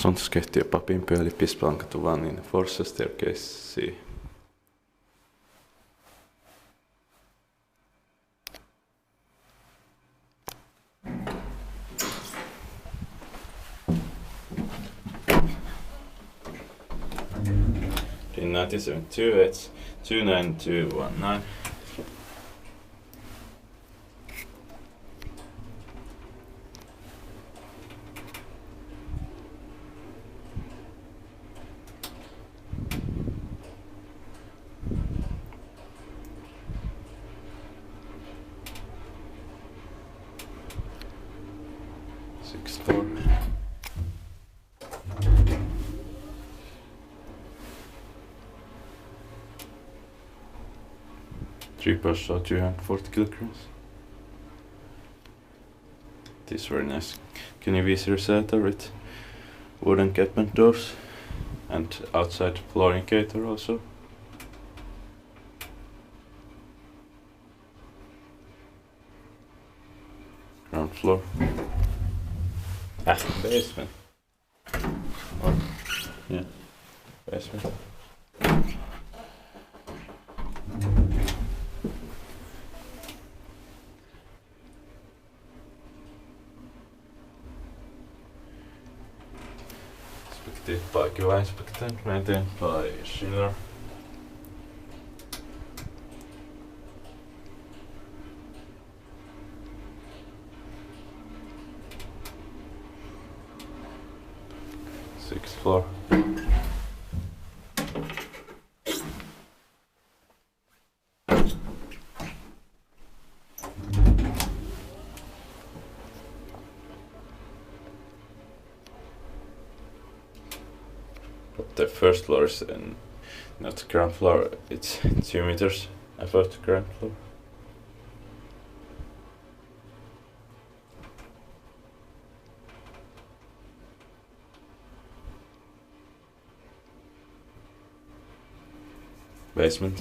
Asuntoskeittiö Papinpyö eli Pispalankatu 1 in Forssa staircase C. In 1972 it's 29219. Sixth floor. Three person, 240 kilograms. It is very nice. Can you visa resetter with wooden catment doors and outside flooring gator also? Ground floor. Basement. Or, yeah, basement. Inspected by QI inspector, maintained by Schiller. Sixth floor. But the first floor is not the ground floor, it's 2 meters above the ground floor. Basement.